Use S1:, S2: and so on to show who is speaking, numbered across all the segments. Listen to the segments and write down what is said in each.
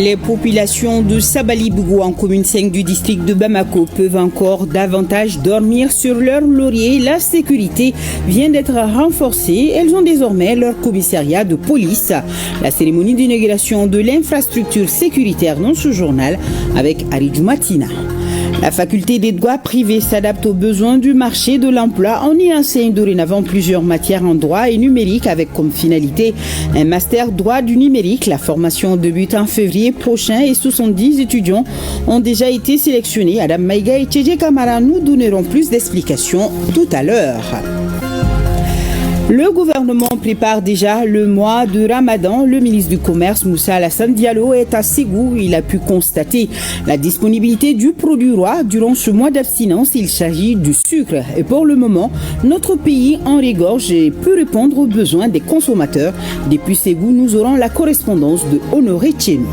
S1: Les populations de Sabali-Bougou en commune 5 du district de Bamako peuvent encore davantage dormir sur leur laurier. La sécurité vient d'être renforcée. Elles ont désormais leur commissariat de police. La cérémonie d'inauguration de l'infrastructure sécuritaire dans ce journal avec Aridou Matina. La faculté des droits privés s'adapte aux besoins du marché de l'emploi. On y enseigne dorénavant plusieurs matières en droit et numérique avec comme finalité un master droit du numérique. La formation débute en février prochain et 70 étudiants ont déjà été sélectionnés. Adam Maïga et Tchédje Kamara nous donneront plus d'explications tout à l'heure. Le gouvernement prépare déjà le mois de Ramadan. Le ministre du Commerce, Moussa Alassane Diallo, est à Ségou. Il a pu constater la disponibilité du produit roi durant ce mois d'abstinence. Il s'agit du sucre. Et pour le moment, notre pays en régorge et peut répondre aux besoins des consommateurs. Depuis Ségou, nous aurons la correspondance de Honoré Tchénou.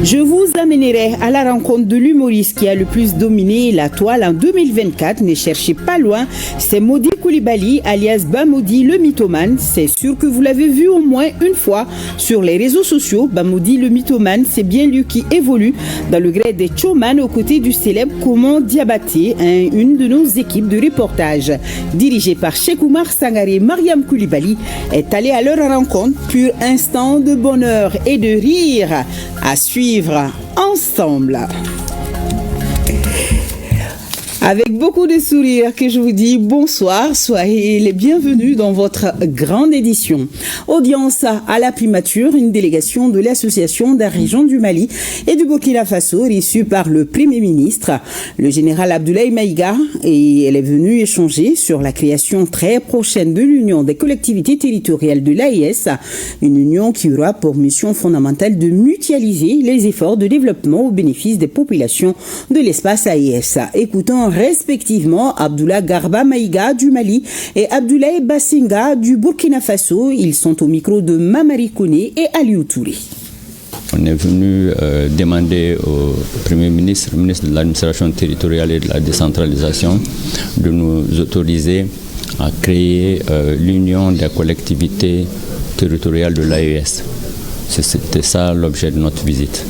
S1: Je vous amènerai à la rencontre de l'humoriste qui a le plus dominé la toile en 2024. Ne cherchez pas loin, c'est Modi Koulibaly, alias Bamodi le mythomane. C'est sûr que vous l'avez vu au moins une fois sur les réseaux sociaux. Bamodi le mythomane, c'est bien lui qui évolue dans le grade des showman aux côtés du célèbre Koumon Diabaté, une de nos équipes de reportage. Dirigée par Cheikh Oumar Sangaré, Mariam Koulibaly est allée à leur rencontre. Pur instant de bonheur et de rire à suivre ensemble. Avec beaucoup de sourires que je vous dis bonsoir, soyez les bienvenus dans votre grande édition. Audience à la primature, une délégation de l'association des régions du Mali et du Burkina Faso reçue par le Premier ministre, le général Abdoulaye Maïga, et elle est venue échanger sur la création très prochaine de l'Union des collectivités territoriales de l'AES, une union qui aura pour mission fondamentale de mutualiser les efforts de développement au bénéfice des populations de l'espace AES. Écoutons respectivement Abdoulaye Garba Maïga du Mali et Abdoulaye Bassinga du Burkina Faso. Ils sont au micro de Mamari Koné et Aliou Touré.
S2: On est venu demander au Premier ministre, ministre de l'administration territoriale et de la décentralisation, de nous autoriser à créer l'union des collectivités territoriales de l'AES. C'était ça l'objet de notre visite.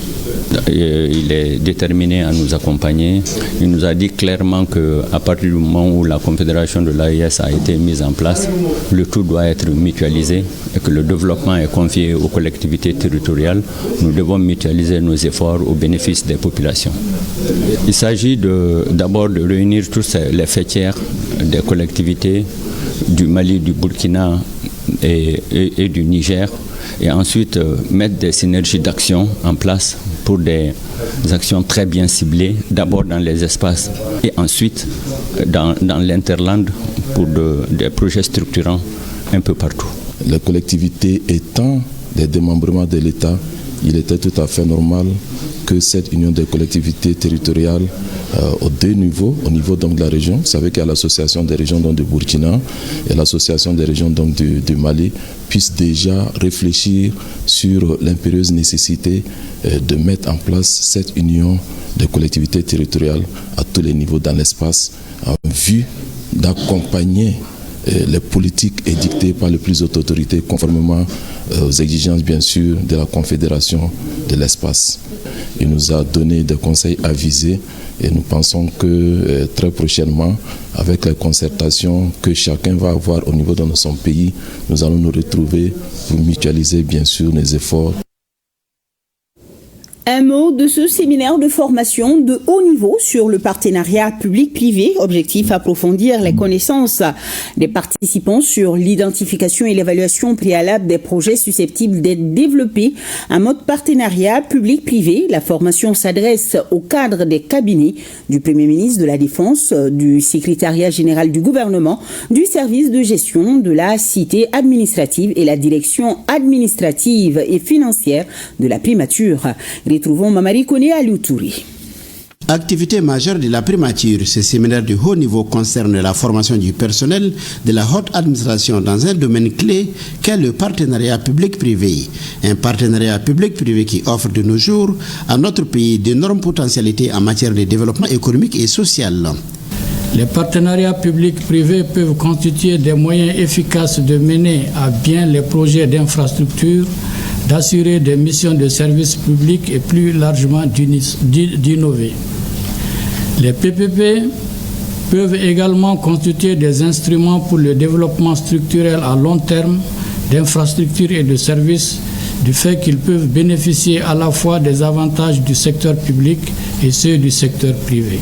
S2: Il est déterminé à nous accompagner. Il nous a dit clairement qu'à partir du moment où la confédération de l'AES a été mise en place, le tout doit être mutualisé et que le développement est confié aux collectivités territoriales. Nous devons mutualiser nos efforts au bénéfice des populations. Il s'agit d'abord de réunir tous les faîtières des collectivités du Mali, du Burkina et du Niger, et ensuite mettre des synergies d'action en place pour des actions très bien ciblées, d'abord dans les espaces et ensuite dans l'interland pour des projets structurants un peu partout.
S3: Les collectivités étant des démembrements de l'État, il était tout à fait normal que cette union des collectivités territoriales aux deux niveaux, au niveau donc de la région, vous savez qu'il y a l'association des régions donc, du Burkina et l'association des régions donc, du Mali, puisse déjà réfléchir sur l'impérieuse nécessité de mettre en place cette union des collectivités territoriales à tous les niveaux dans l'espace, en vue d'accompagner les politiques édictées par les plus hautes autorités conformément aux exigences bien sûr de la Confédération de l'espace. Il nous a donné des conseils avisés et nous pensons que très prochainement, avec les concertations que chacun va avoir au niveau de son pays, nous allons nous retrouver pour mutualiser bien sûr nos efforts.
S1: Un mot de ce séminaire de formation de haut niveau sur le partenariat public-privé. Objectif, approfondir les connaissances des participants sur l'identification et l'évaluation préalable des projets susceptibles d'être développés en mode partenariat public-privé. La formation s'adresse au cadre des cabinets du Premier ministre de la Défense, du Secrétariat général du gouvernement, du service de gestion de la cité administrative et la direction administrative et financière de la primature. Retrouvons Mamari Koné à Aliou Touré.
S4: Activité majeure de la primature, ce séminaire de haut niveau concerne la formation du personnel de la haute administration dans un domaine clé qu'est le partenariat public-privé. Un partenariat public-privé qui offre de nos jours à notre pays d'énormes potentialités en matière de développement économique et social.
S5: Les partenariats publics-privés peuvent constituer des moyens efficaces de mener à bien les projets d'infrastructure, d'assurer des missions de service public et plus largement d'innover. Les PPP peuvent également constituer des instruments pour le développement structurel à long terme d'infrastructures et de services, du fait qu'ils peuvent bénéficier à la fois des avantages du secteur public et ceux du secteur privé.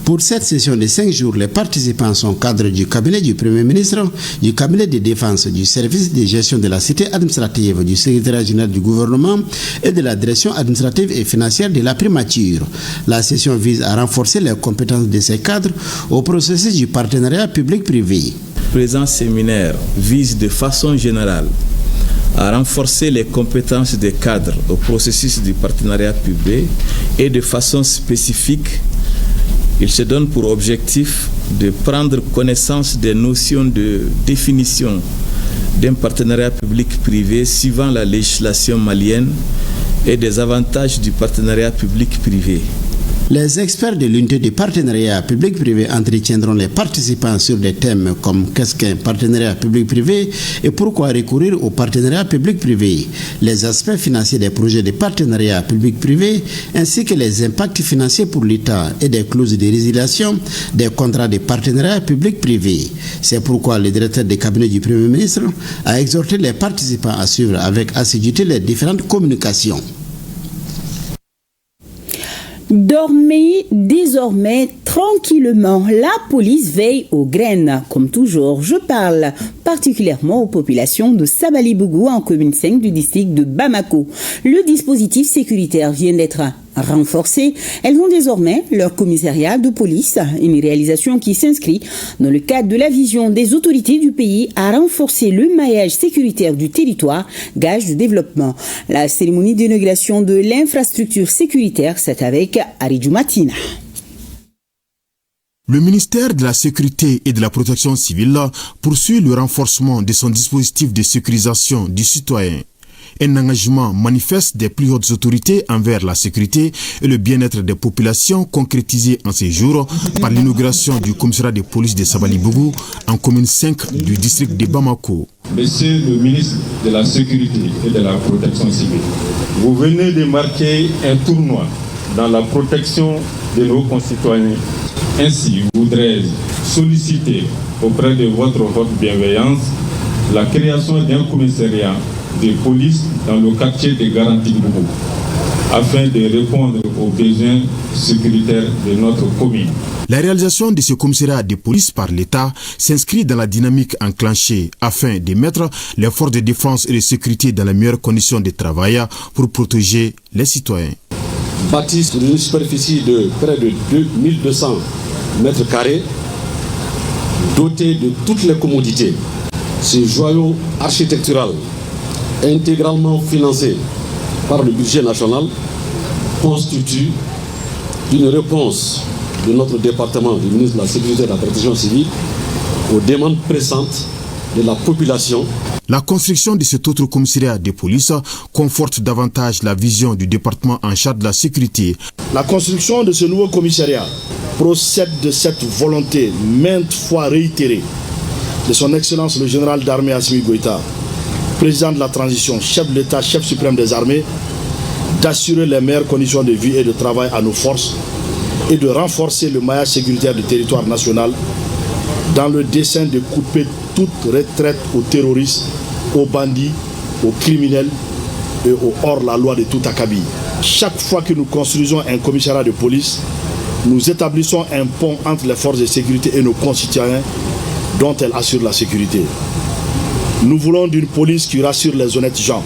S4: Pour cette session de 5 jours, les participants sont cadres du cabinet du Premier ministre, du cabinet de défense, du service de gestion de la cité administrative, du secrétariat général du gouvernement et de la direction administrative et financière de la primature. La session vise à renforcer les compétences de ces cadres au processus du partenariat public-privé.
S6: Le présent séminaire vise de façon générale à renforcer les compétences des cadres au processus du partenariat public et de façon spécifique, il se donne pour objectif de prendre connaissance des notions de définition d'un partenariat public-privé suivant la législation malienne et des avantages du partenariat public-privé.
S4: Les experts de l'unité de partenariat public-privé entretiendront les participants sur des thèmes comme qu'est-ce qu'un partenariat public-privé et pourquoi recourir au partenariat public-privé, les aspects financiers des projets de partenariat public-privé ainsi que les impacts financiers pour l'État et des clauses de résiliation des contrats de partenariat public-privé. C'est pourquoi le directeur des cabinets du Premier ministre a exhorté les participants à suivre avec assiduité les différentes communications.
S1: Dormez désormais tranquillement. La police veille aux graines. Comme toujours, je parle particulièrement aux populations de Sabali-Bougou en commune 5 du district de Bamako. Le dispositif sécuritaire vient d'être renforcées. Elles ont désormais leur commissariat de police, une réalisation qui s'inscrit dans le cadre de la vision des autorités du pays à renforcer le maillage sécuritaire du territoire, gage de développement. La cérémonie d'inauguration de l'infrastructure sécuritaire, c'est avec Aridjou Matina.
S7: Le ministère de la Sécurité et de la Protection civile poursuit le renforcement de son dispositif de sécurisation du citoyen. Un engagement manifeste des plus hautes autorités envers la sécurité et le bien-être des populations concrétisé en ces jours par l'inauguration du commissariat de police de Sabali-Bougou en commune 5 du district de Bamako.
S8: Monsieur le ministre de la Sécurité et de la Protection civile, vous venez de marquer un tournoi dans la protection de nos concitoyens. Ainsi, je voudrais solliciter auprès de votre haute bienveillance la création d'un commissariat de police dans le quartier de Garanti-Bougou afin de répondre aux besoins sécuritaires de notre commune.
S7: La réalisation de ce commissariat de police par l'État s'inscrit dans la dynamique enclenchée afin de mettre les forces de défense et de sécurité dans les meilleures conditions de travail pour protéger les citoyens.
S9: Bâti sur une superficie de près de 2200 mètres carrés, doté de toutes les commodités, ce joyau architectural intégralement financé par le budget national constitue une réponse de notre département du ministre de la Sécurité et de la Protection civile aux demandes pressantes de la population.
S7: La construction de cet autre commissariat de police conforte davantage la vision du département en charge de la sécurité.
S10: La construction de ce nouveau commissariat procède de cette volonté maintes fois réitérée de son Excellence le général d'armée Assimi Goïta, président de la transition, chef de l'État, chef suprême des armées, d'assurer les meilleures conditions de vie et de travail à nos forces et de renforcer le maillage sécuritaire du territoire national dans le dessein de couper toute retraite aux terroristes, aux bandits, aux criminels et aux hors-la-loi de tout acabit. Chaque fois que nous construisons un commissariat de police, nous établissons un pont entre les forces de sécurité et nos concitoyens dont elles assurent la sécurité. Nous voulons d'une police qui rassure les honnêtes gens,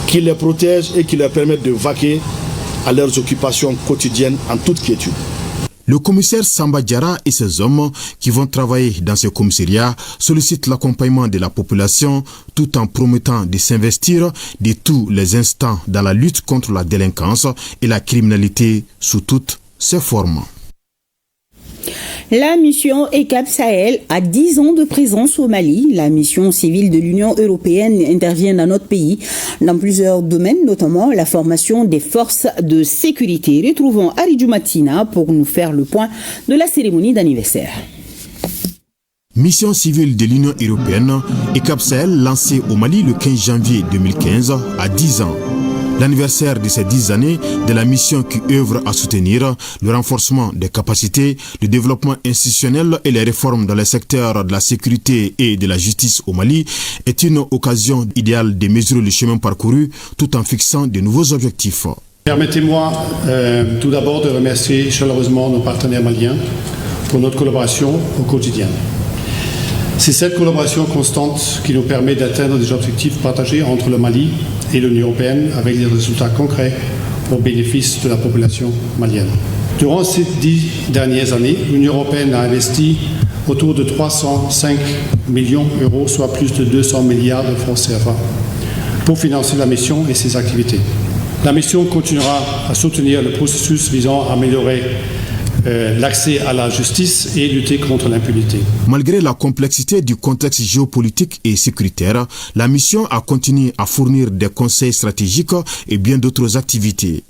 S10: qui les protège et qui leur permette de vaquer à leurs occupations quotidiennes en toute quiétude.
S7: Le commissaire Samba Diarra et ses hommes qui vont travailler dans ce commissariat sollicitent l'accompagnement de la population tout en promettant de s'investir de tous les instants dans la lutte contre la délinquance et la criminalité sous toutes ses formes.
S1: La mission ECAP Sahel a 10 ans de présence au Mali. La mission civile de l'Union européenne intervient dans notre pays dans plusieurs domaines, notamment la formation des forces de sécurité. Retrouvons Aridjou Matina pour nous faire le point de la cérémonie d'anniversaire.
S7: Mission civile de l'Union européenne et Cap Sahel lancée au Mali le 15 janvier 2015 à 10 ans. L'anniversaire de ces 10 années de la mission qui œuvre à soutenir le renforcement des capacités, le développement institutionnel et les réformes dans les secteurs de la sécurité et de la justice au Mali est une occasion idéale de mesurer le chemin parcouru tout en fixant de nouveaux objectifs.
S11: Permettez-moi tout d'abord de remercier chaleureusement nos partenaires maliens pour notre collaboration au quotidien. C'est cette collaboration constante qui nous permet d'atteindre des objectifs partagés entre le Mali et l'Union européenne avec des résultats concrets au bénéfice de la population malienne. Durant ces 10 dernières années, l'Union européenne a investi autour de 305 millions d'euros, soit plus de 200 milliards de francs CFA, pour financer la mission et ses activités. La mission continuera à soutenir le processus visant à améliorer l'accès à la justice et lutter contre l'impunité.
S7: Malgré la complexité du contexte géopolitique et sécuritaire, la mission a continué à fournir des conseils stratégiques et bien d'autres activités.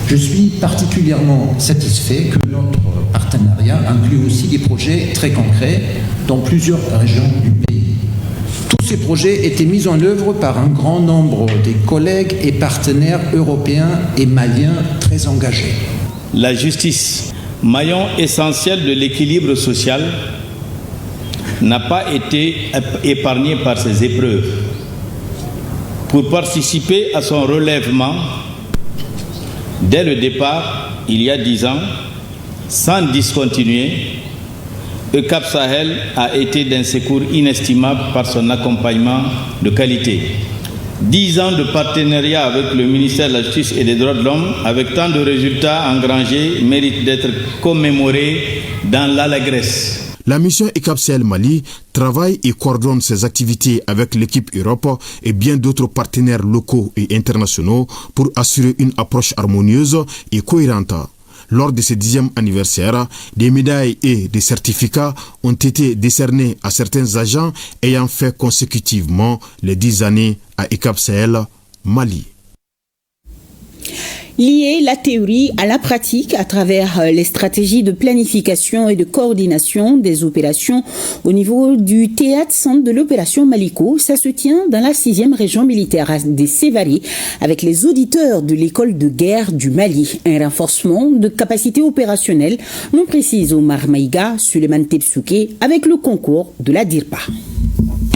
S12: Je suis particulièrement satisfait que notre partenariat inclut aussi des projets très concrets dans plusieurs régions du pays. Tous ces projets étaient mis en œuvre par un grand nombre des collègues et partenaires européens et maliens très engagés.
S13: La justice, maillon essentiel de l'équilibre social, n'a pas été épargné par ces épreuves. Pour participer à son relèvement, dès le départ, il y a 10 ans, sans discontinuer, le Cap Sahel a été d'un secours inestimable par son accompagnement de qualité. 10 ans de partenariat avec le ministère de la Justice et des Droits de l'Homme, avec tant de résultats engrangés, méritent d'être commémorés dans l'allégresse.
S7: La mission ECAP Sahel Mali travaille et coordonne ses activités avec l'équipe Europe et bien d'autres partenaires locaux et internationaux pour assurer une approche harmonieuse et cohérente. Lors de ce 10e anniversaire, des médailles et des certificats ont été décernés à certains agents ayant fait consécutivement les 10 années à ECAP Sahel Mali.
S1: Lier la théorie à la pratique à travers les stratégies de planification et de coordination des opérations au niveau du théâtre-centre de l'opération Maliko, ça se tient dans la 6e région militaire des Sévaré avec les auditeurs de l'école de guerre du Mali. Un renforcement de capacité opérationnelle, nous précise Omar Maïga, Suleiman Tebsouké, avec le concours de la DIRPA.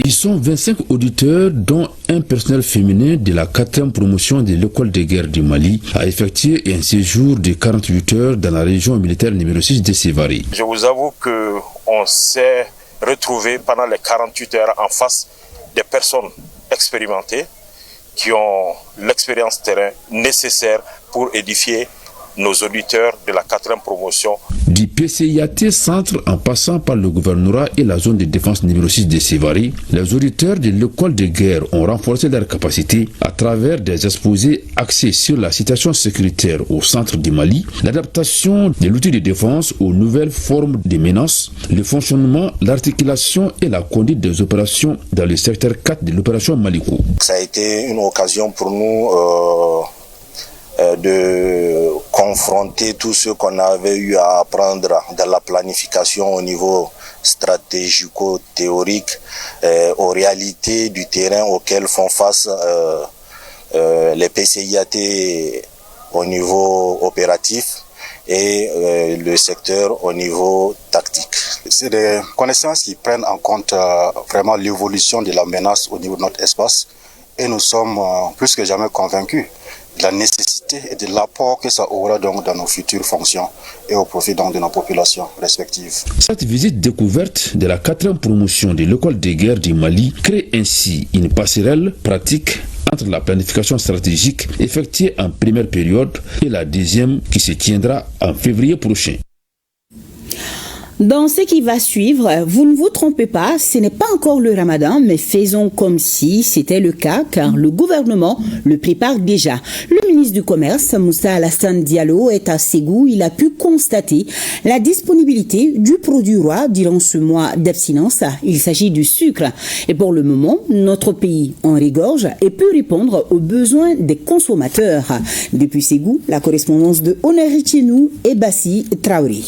S14: Ils sont 25 auditeurs, dont un personnel féminin de la 4e promotion de l'école de guerre du Mali a effectué un séjour de 48 heures dans la région militaire numéro 6 de Sévaré.
S15: Je vous avoue qu'on s'est retrouvé pendant les 48 heures en face des personnes expérimentées qui ont l'expérience terrain nécessaire pour édifier nos auditeurs de la 4e promotion.
S14: Du PCIAT centre en passant par le gouvernorat et la zone de défense numéro 6 de Sévaré, les auditeurs de l'école de guerre ont renforcé leurs capacités à travers des exposés axés sur la situation sécuritaire au centre du Mali, l'adaptation de l'outil de défense aux nouvelles formes de menaces, le fonctionnement, l'articulation et la conduite des opérations dans le secteur 4 de l'opération Maliko.
S15: Ça a été une occasion pour nous de confronter tout ce qu'on avait eu à apprendre dans la planification au niveau stratégico-théorique aux réalités du terrain auxquelles font face les PCIAT au niveau opératif et le secteur au niveau tactique. C'est des connaissances qui prennent en compte vraiment l'évolution de la menace au niveau de notre espace et nous sommes plus que jamais convaincus de la nécessité et de l'apport que ça aura donc dans nos futures fonctions et au profit donc de nos populations respectives.
S14: Cette visite découverte de la 4e promotion de l'école de guerre du Mali crée ainsi une passerelle pratique entre la planification stratégique effectuée en première période et la deuxième qui se tiendra en février prochain.
S1: Dans ce qui va suivre, vous ne vous trompez pas, ce n'est pas encore le Ramadan, mais faisons comme si c'était le cas, car le gouvernement le prépare déjà. Le ministre du Commerce, Moussa Alassane Diallo, est à Ségou. Il a pu constater la disponibilité du produit roi durant ce mois d'abstinence. Il s'agit du sucre. Et pour le moment, notre pays en régorge et peut répondre aux besoins des consommateurs. Depuis Ségou, la correspondance de Honor Tchenou et Bassi Traoré.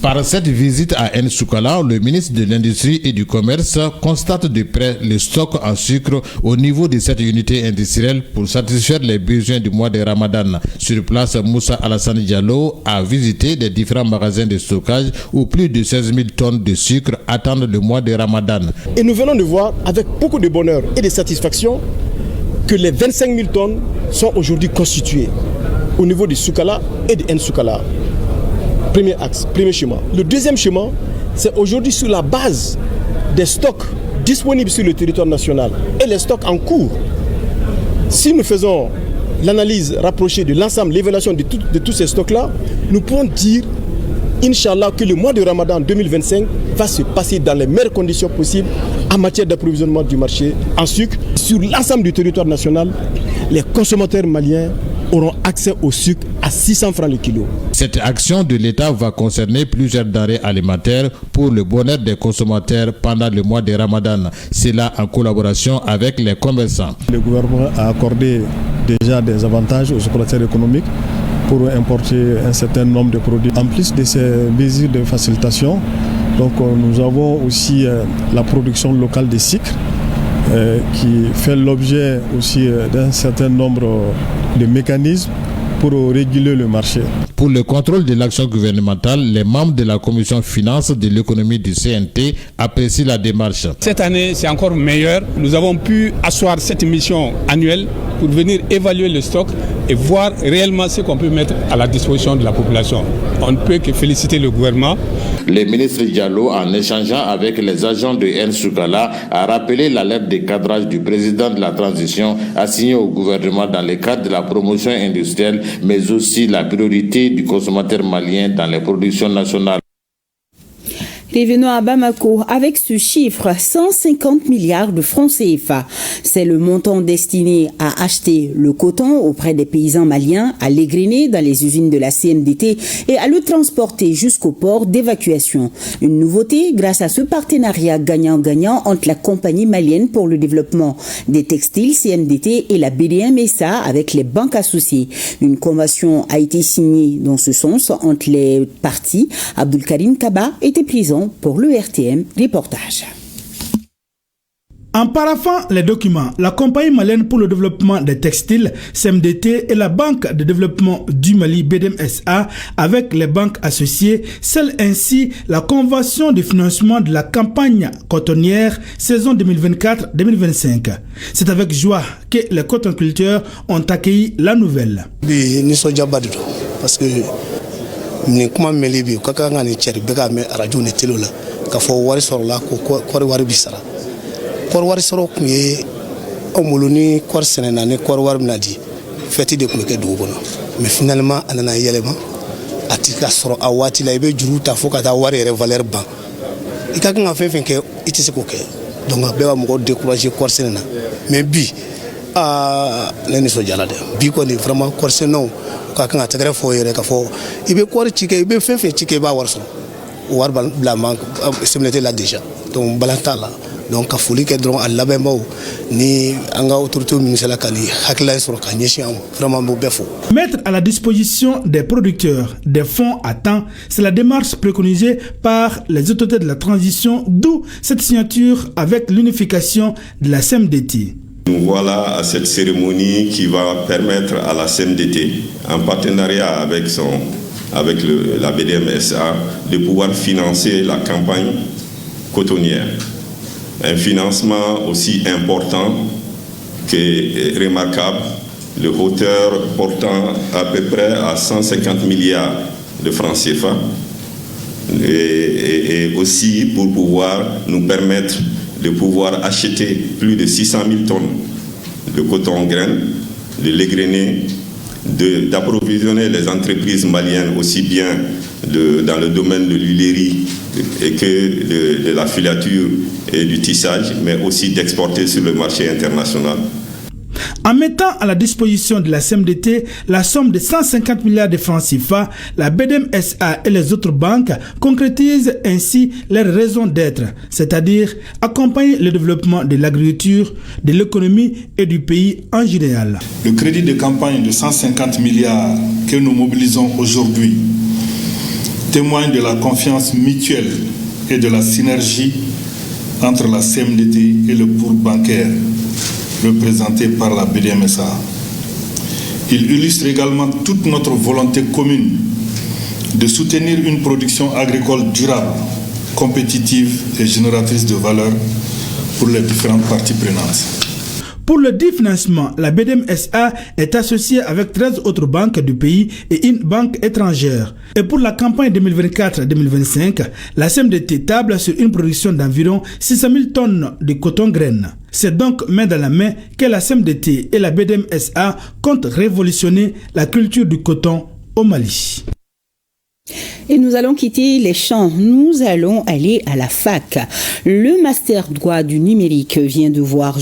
S16: Par cette visite à Nsukala, le ministre de l'Industrie et du Commerce constate de près le stock en sucre au niveau de cette unité industrielle pour satisfaire les besoins du mois de Ramadan. Sur place, Moussa Alassane Diallo a visité les différents magasins de stockage où plus de 16 000 tonnes de sucre attendent le mois de Ramadan.
S17: Et nous venons de voir avec beaucoup de bonheur et de satisfaction que les 25 000 tonnes sont aujourd'hui constituées au niveau de Soukala et de Nsukala. Premier axe, premier chemin. Le deuxième chemin, c'est aujourd'hui sur la base des stocks disponibles sur le territoire national et les stocks en cours. Si nous faisons l'analyse rapprochée de l'ensemble, l'évaluation de tous ces stocks-là, nous pouvons dire, Inch'Allah, que le mois de Ramadan 2025 va se passer dans les meilleures conditions possibles en matière d'approvisionnement du marché en sucre. Sur l'ensemble du territoire national, les consommateurs maliens auront accès au sucre à 600 francs le kilo.
S16: Cette action de l'État va concerner plusieurs denrées alimentaires pour le bonheur des consommateurs pendant le mois de Ramadan. C'est là en collaboration avec les commerçants.
S18: Le gouvernement a accordé déjà des avantages aux opérateurs économiques pour importer un certain nombre de produits. En plus de ces mesures de facilitation, donc nous avons aussi la production locale de sucre qui fait l'objet aussi d'un certain nombre de mécanismes pour réguler le marché.
S16: Pour le contrôle de l'action gouvernementale, les membres de la commission finance de l'économie du CNT apprécient la démarche.
S19: Cette année, c'est encore meilleur. Nous avons pu asseoir cette mission annuelle pour venir évaluer le stock et voir réellement ce qu'on peut mettre à la disposition de la population. On ne peut que féliciter le gouvernement.
S16: Le ministre Diallo, en échangeant avec les agents de Nsukala, a rappelé la lettre de cadrage du président de la transition assignée au gouvernement dans le cadre de la promotion industrielle, mais aussi la priorité du consommateur malien dans les productions nationales.
S1: Revenons à Bamako avec ce chiffre, 150 milliards de francs CFA. C'est le montant destiné à acheter le coton auprès des paysans maliens, à l'égrainer dans les usines de la CMDT et à le transporter jusqu'au port d'évacuation. Une nouveauté grâce à ce partenariat gagnant-gagnant entre la compagnie malienne pour le développement des textiles CMDT et la BDM-SA avec les banques associées. Une convention a été signée dans ce sens entre les parties. Abdulkarim Kaba était présent pour le RTM reportage.
S20: En paraphant les documents, la compagnie malienne pour le développement des textiles, CMDT, et la Banque de développement du Mali, BDM-SA, avec les banques associées, scellent ainsi la convention de financement de la campagne cotonnière saison 2024-2025. C'est avec joie que les cotonculteurs ont accueilli la nouvelle.
S21: Parce que ni kuma meli bi ka kan ni ceri be ka me radio ne telo la ka fo wari soro la ko wari bisara ko wari soro ku ye omuluni ko senena ne ko wari nadi feti de ku ke do bono mais finalement anana yelema atika soro awati la be juru ta fo ka ta wari re valeur ban ika kan fa fe ke itise ko ke donc be wa mo décourager ko senena mais bi neni so jala de bi ko ni vraiment ko seno ka kan ta fo yere ka fo ibe ko chike ibe fefe chike ba warso war bla man semnete la déjà donc balanta la donc ka foli ke dron alla be mo ni anga autorité ministère kali hakla sur ka nyeshi am vraiment mo befo.
S20: Mettre à la disposition des producteurs des fonds à temps, c'est la démarche préconisée par les autorités de la transition, d'où cette signature avec l'unification de la CMDT.
S22: Nous voilà à cette cérémonie qui va permettre à la CMDT, en partenariat avec la BDM-SA, de pouvoir financer la campagne cotonnière. Un financement aussi important que remarquable, le hauteur portant à peu près à 150 milliards de francs CFA, et aussi pour pouvoir nous permettre de pouvoir acheter plus de 600 000 tonnes de coton en graines, de l'égrainer, d'approvisionner les entreprises maliennes aussi bien dans le domaine de l'huilerie que de la filature et du tissage, mais aussi d'exporter sur le marché international.
S20: En mettant à la disposition de la CMDT la somme de 150 milliards de francs CFA, la BDM-SA et les autres banques concrétisent ainsi leur raison d'être, c'est-à-dire accompagner le développement de l'agriculture, de l'économie et du pays en général.
S23: Le crédit de campagne de 150 milliards que nous mobilisons aujourd'hui
S2: témoigne de la confiance mutuelle et de la synergie entre la CMDT et le pôle bancaire représenté par la BDMSA. Il illustre également toute notre volonté commune de soutenir une production agricole durable, compétitive et génératrice de valeur pour les différentes parties prenantes.
S20: Pour le dit financement, la BDMSA est associée avec 13 autres banques du pays et une banque étrangère. Et pour la campagne 2024-2025, la CMDT table sur une production d'environ 600 000 tonnes de coton graines. C'est donc main dans la main que la CMDT et la BDMSA comptent révolutionner la culture du coton au Mali.
S1: Et nous allons quitter les champs, nous allons aller à la fac. Le master droit du numérique vient de voir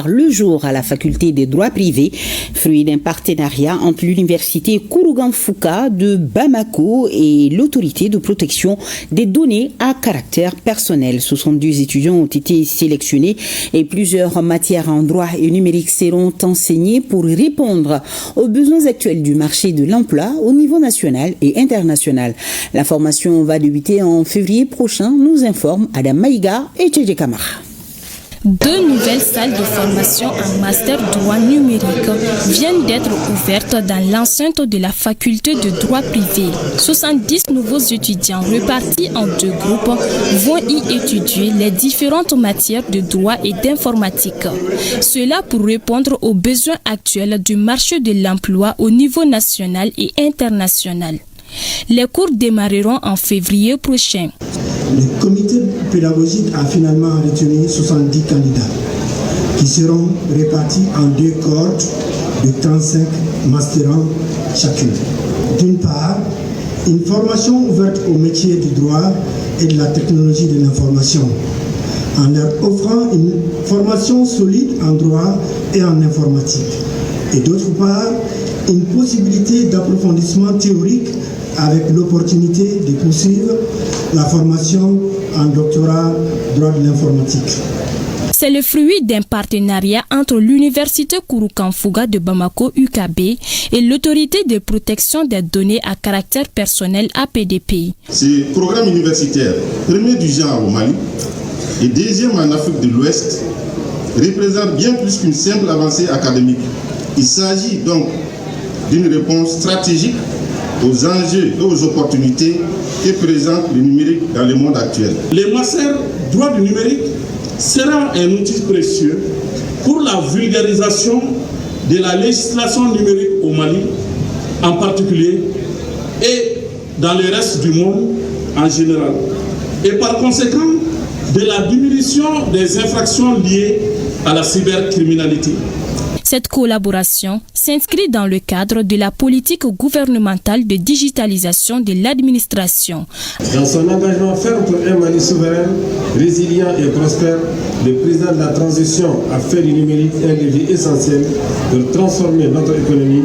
S1: le jour à la faculté des droits privés, fruit d'un partenariat entre l'université Kourougan-Fouka de Bamako et l'autorité de protection des données à caractère personnel. 72 étudiants ont été sélectionnés et plusieurs matières en droit et numérique seront enseignées pour répondre aux besoins actuels du marché de l'emploi au niveau national et international. La formation va débuter en février prochain, nous informe Adam Maïga et Tchédje Kamara.
S3: 2 nouvelles salles de formation en master droit numérique viennent d'être ouvertes dans l'enceinte de la faculté de droit privé. 70 nouveaux étudiants répartis en 2 groupes vont y étudier les différentes matières de droit et d'informatique. Cela pour répondre aux besoins actuels du marché de l'emploi au niveau national et international. Les cours démarreront en février prochain.
S23: Le comité pédagogique a finalement retenu 70 candidats qui seront répartis en 2 cohortes de 35 masterants chacune. D'une part, une formation ouverte au métier du droit et de la technologie de l'information, en leur offrant une formation solide en droit et en informatique. Et d'autre part, une possibilité d'approfondissement théorique avec l'opportunité de poursuivre la formation en doctorat droit de l'informatique.
S3: C'est le fruit d'un partenariat entre l'université Kouroukan-Fouga de Bamako UKB et l'autorité de protection des données à caractère personnel APDP.
S24: Ce programme universitaire, premier du genre au Mali et deuxième en Afrique de l'Ouest, représente bien plus qu'une simple avancée académique. Il s'agit donc d'une réponse stratégique aux enjeux et aux opportunités que présente le numérique dans le monde actuel.
S25: Le master droit du numérique sera un outil précieux pour la vulgarisation de la législation numérique au Mali en particulier et dans le reste du monde en général. Et par conséquent, de la diminution des infractions liées à la cybercriminalité.
S3: Cette collaboration s'inscrit dans le cadre de la politique gouvernementale de digitalisation de l'administration.
S26: Dans son engagement ferme pour un Mali souverain, résilient et prospère, le président de la transition a fait du numérique un levier essentiel pour transformer notre économie,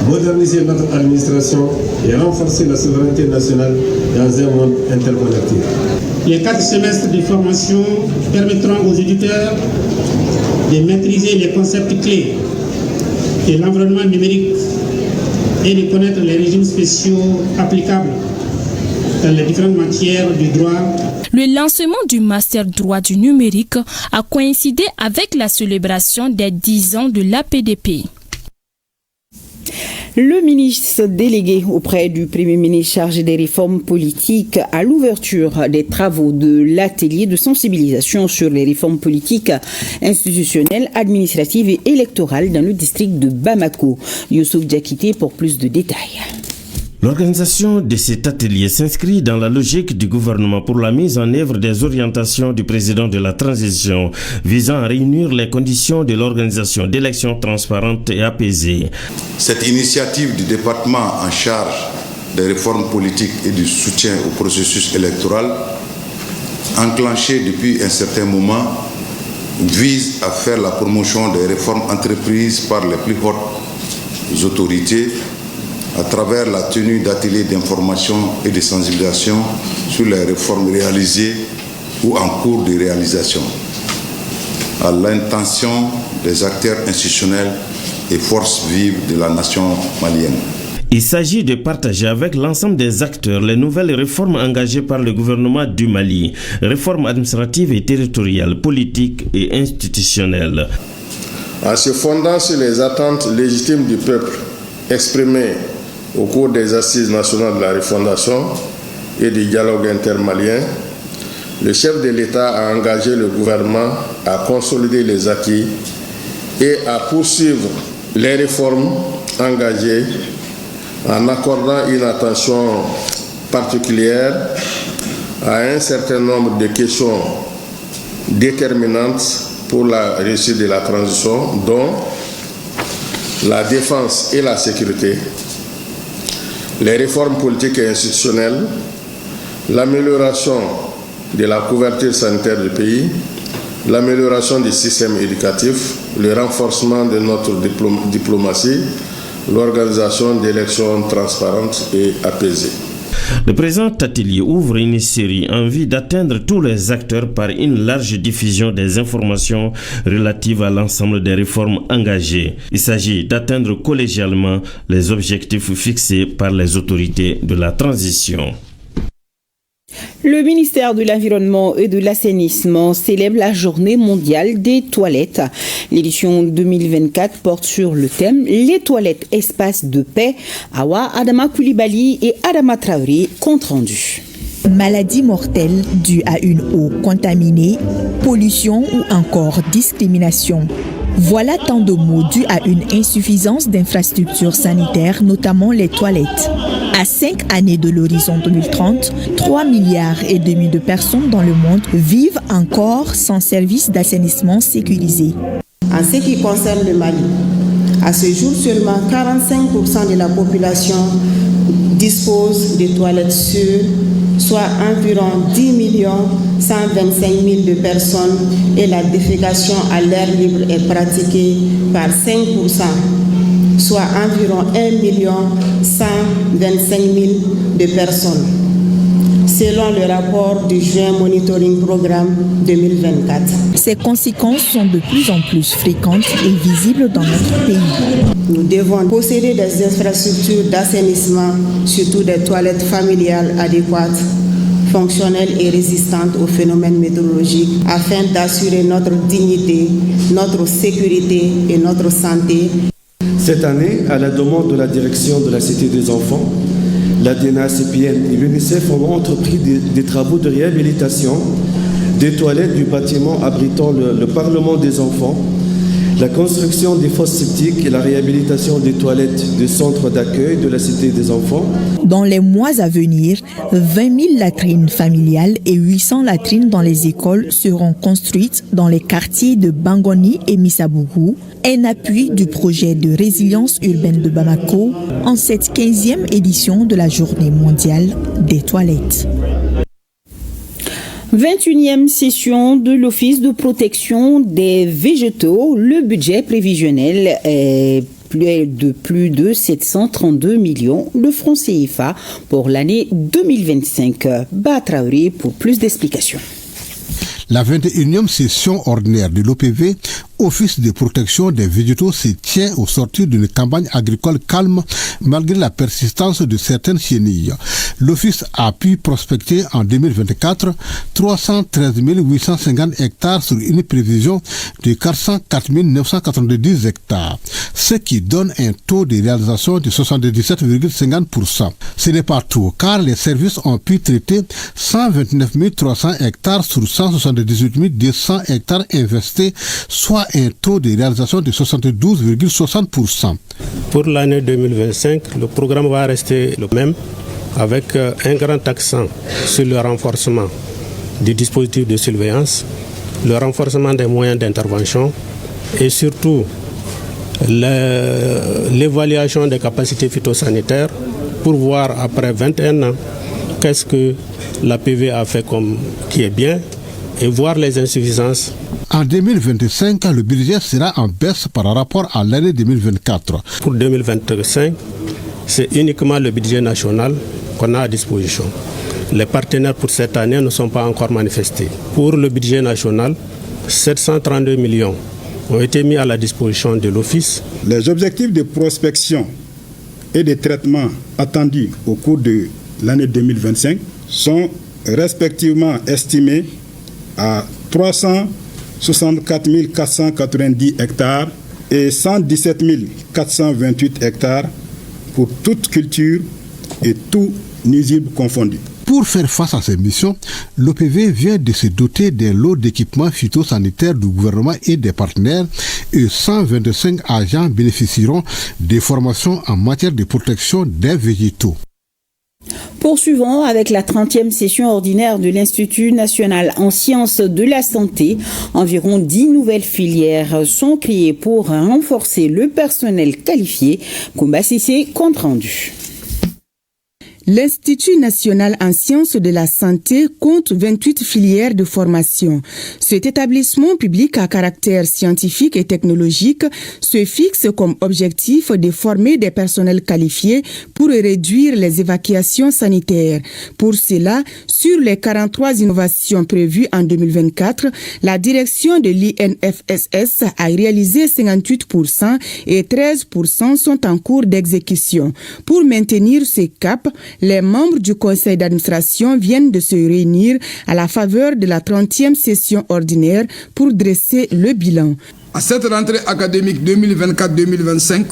S26: moderniser notre administration et renforcer la souveraineté nationale dans un monde interconnecté.
S27: Les 4 semestres de formation permettront aux éditeurs de maîtriser les concepts clés de l'environnement numérique et de connaître les régimes spéciaux applicables dans les différentes matières du droit.
S3: Le lancement du master droit du numérique a coïncidé avec la célébration des 10 ans de l'APDP.
S1: Le ministre délégué auprès du Premier ministre chargé des réformes politiques à l'ouverture des travaux de l'atelier de sensibilisation sur les réformes politiques, institutionnelles, administratives et électorales dans le district de Bamako. Youssouf Diakité pour plus de détails.
S28: L'organisation de cet atelier s'inscrit dans la logique du gouvernement pour la mise en œuvre des orientations du président de la transition visant à réunir les conditions de l'organisation d'élections transparentes et apaisées.
S29: Cette initiative du département en charge des réformes politiques et du soutien au processus électoral, enclenchée depuis un certain moment, vise à faire la promotion des réformes entreprises par les plus hautes autorités à travers la tenue d'ateliers d'information et de sensibilisation sur les réformes réalisées ou en cours de réalisation, à l'intention des acteurs institutionnels et forces vives de la nation malienne.
S28: Il s'agit de partager avec l'ensemble des acteurs les nouvelles réformes engagées par le gouvernement du Mali, réformes administratives et territoriales, politiques et institutionnelles.
S4: En se fondant sur les attentes légitimes du peuple exprimées au cours des assises nationales de la refondation et du dialogue intermalien, le chef de l'État a engagé le gouvernement à consolider les acquis et à poursuivre les réformes engagées en accordant une attention particulière à un certain nombre de questions déterminantes pour la réussite de la transition, dont la défense et la sécurité, les réformes politiques et institutionnelles, l'amélioration de la couverture sanitaire du pays, l'amélioration du système éducatif, le renforcement de notre diplomatie, l'organisation d'élections transparentes et apaisées.
S28: Le présent atelier ouvre une série en vue d'atteindre tous les acteurs par une large diffusion des informations relatives à l'ensemble des réformes engagées. Il s'agit d'atteindre collégialement les objectifs fixés par les autorités de la transition.
S1: Le ministère de l'Environnement et de l'Assainissement célèbre la Journée mondiale des toilettes. L'édition 2024 porte sur le thème « Les toilettes, espace de paix ». Awa Adama Koulibaly et Adama Traoré, compte rendu.
S5: Maladie mortelle due à une eau contaminée, pollution ou encore discrimination. Voilà tant de mots dus à une insuffisance d'infrastructures sanitaires, notamment les toilettes. À 5 années de l'horizon 2030, 3,5 milliards de personnes dans le monde vivent encore sans service d'assainissement sécurisé.
S6: En ce qui concerne le Mali, à ce jour seulement 45% de la population dispose de toilettes sûres, soit environ 10 125 000 de personnes, et la défécation à l'air libre est pratiquée par 5%, soit environ 1 125 000 de personnes, selon le rapport du Juin Monitoring Programme 2024.
S5: Ces conséquences sont de plus en plus fréquentes et visibles dans notre pays.
S6: Nous devons posséder des infrastructures d'assainissement, surtout des toilettes familiales adéquates, fonctionnelles et résistantes aux phénomènes météorologiques, afin d'assurer notre dignité, notre sécurité et notre santé.
S8: Cette année, à la demande de la direction de la Cité des enfants, la DNACPN et l'UNICEF ont entrepris des travaux de réhabilitation des toilettes du bâtiment abritant le Parlement des enfants, la construction des fosses septiques et la réhabilitation des toilettes du centre d'accueil de la Cité des enfants.
S5: Dans les mois à venir, 20 000 latrines familiales et 800 latrines dans les écoles seront construites dans les quartiers de Bangoni et Missabougou, un appui du projet de résilience urbaine de Bamako en cette 15e édition de la Journée mondiale des toilettes.
S1: 21e session de l'Office de protection des végétaux. Le budget prévisionnel est de plus de 732 millions de francs CFA pour l'année 2025. Batraouri pour plus d'explications.
S9: La 21e session ordinaire de l'OPV, Office de protection des végétaux, se tient au sortir d'une campagne agricole calme malgré la persistance de certaines chenilles. L'Office a pu prospecter en 2024 313 850 hectares sur une prévision de 404 990 hectares, ce qui donne un taux de réalisation de 77,50%. Ce n'est pas tout, car les services ont pu traiter 129 300 hectares sur 178 200 hectares investis, soit un taux de réalisation de 72,60%.
S10: Pour l'année 2025, le programme va rester le même, avec un grand accent sur le renforcement du dispositif de surveillance, le renforcement des moyens d'intervention et surtout l'évaluation des capacités phytosanitaires pour voir après 21 ans qu'est-ce que la PV a fait qui est bien et voir les insuffisances.
S9: En 2025, le budget sera en baisse par rapport à l'année 2024.
S10: Pour 2025, c'est uniquement le budget national qu'on a à disposition. Les partenaires pour cette année ne sont pas encore manifestés. Pour le budget national, 732 millions ont été mis à la disposition de l'Office.
S11: Les objectifs de prospection
S7: et des traitements attendus au cours de l'année 2025 sont respectivement estimés à 364 490 hectares et 117 428 hectares pour toute culture et tout nuisible confondu.
S9: Pour faire face à ces missions, l'OPV vient de se doter d'un lot d'équipements phytosanitaires du gouvernement et des partenaires et 125 agents bénéficieront des formations en matière de protection des végétaux.
S1: Poursuivons avec la 30e session ordinaire de l'Institut national en sciences de la santé. Environ 10 nouvelles filières sont créées pour renforcer le personnel qualifié. Koumba Sissé, compte rendu.
S11: L'Institut national en sciences de la santé compte 28 filières de formation. Cet établissement public à caractère scientifique et technologique se fixe comme objectif de former des personnels qualifiés pour réduire les évacuations sanitaires. Pour cela, sur les 43 innovations prévues en 2024, la direction de l'INFSS a réalisé 58% et 13% sont en cours d'exécution. Pour maintenir ce cap, les membres du conseil d'administration viennent de se réunir à la faveur de la 30e session ordinaire pour dresser le bilan.
S12: À cette rentrée académique 2024-2025,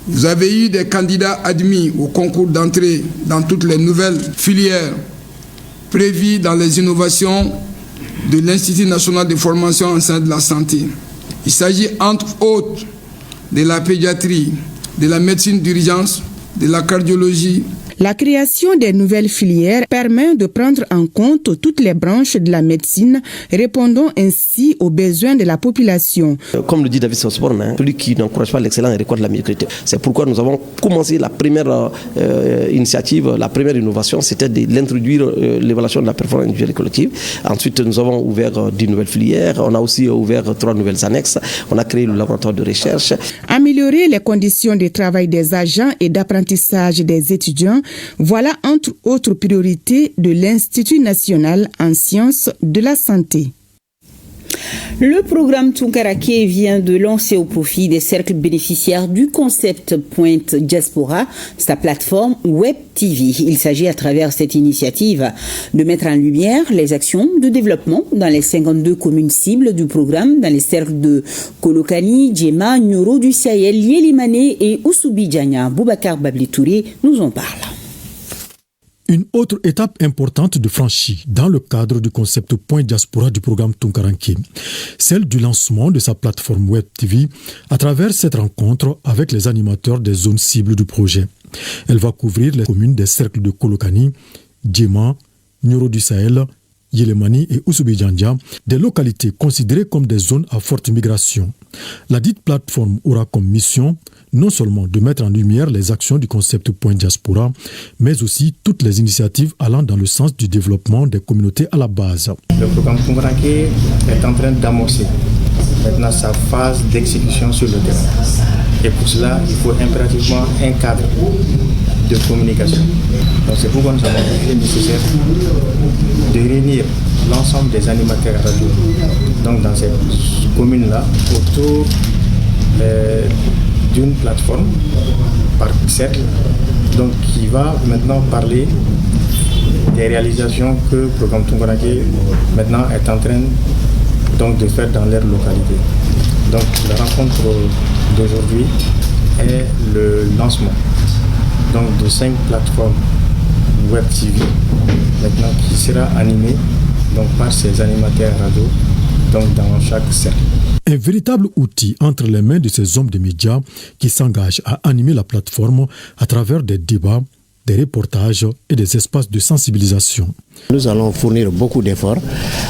S12: vous avez eu des candidats admis au concours d'entrée dans toutes les nouvelles filières prévues dans les innovations de l'Institut national de formation en sciences de la santé. Il s'agit entre autres de la pédiatrie, de la médecine d'urgence, de la cardiologie.
S11: La création des nouvelles filières permet de prendre en compte toutes les branches de la médecine, répondant ainsi aux besoins de la population.
S13: Comme le dit David Osborne, celui qui n'encourage pas l'excellence récolte la médiocrité. C'est pourquoi nous avons commencé la première initiative, la première innovation, c'était de l'introduire, l'évaluation de la performance individuelle et collective. Ensuite, nous avons ouvert 10 nouvelles filières, on a aussi ouvert 3 nouvelles annexes, on a créé le laboratoire de recherche.
S11: Améliorer les conditions de travail des agents et d'apprentissage des étudiants, voilà entre autres priorités de l'Institut national en sciences de la santé.
S1: Le programme Tunkarake vient de lancer au profit des cercles bénéficiaires du concept Point Diaspora, sa plateforme Web TV. Il s'agit à travers cette initiative de mettre en lumière les actions de développement dans les 52 communes cibles du programme, dans les cercles de Kolokani, Djema, Nyoro du Sahel, Yélimane et Oussoubi-Diania. Boubacar Babli-Touré nous en parle.
S14: Une autre étape importante de franchie dans le cadre du concept Point Diaspora du programme Tunkaranke, celle du lancement de sa plateforme Web TV à travers cette rencontre avec les animateurs des zones cibles du projet. Elle va couvrir les communes des cercles de Kolokani, Djema, Nyoro du Sahel, Yélemani et Oussoubi-Diania, des localités considérées comme des zones à forte migration. La dite plateforme aura comme mission non seulement de mettre en lumière les actions du concept Point Diaspora, mais aussi toutes les initiatives allant dans le sens du développement des communautés à la base.
S15: Le programme Tunkaranke est en train d'amorcer maintenant sa phase d'exécution sur le terrain. Et pour cela, il faut impérativement un cadre de communication. Donc c'est pourquoi nous avons jugé nécessaire de réunir l'ensemble des animateurs radio donc dans cette commune-là autour d'une plateforme par cercle donc qui va maintenant parler des réalisations que le programme Tunkaranke maintenant est en train donc de faire dans leur localité. Donc la rencontre d'aujourd'hui est le lancement donc de 5 plateformes Web TV maintenant qui sera animée donc par ces animateurs radio donc dans chaque cercle.
S14: Un véritable outil entre les mains de ces hommes de médias qui s'engagent à animer la plateforme à travers des débats, des reportages et des espaces de sensibilisation.
S17: Nous allons fournir beaucoup d'efforts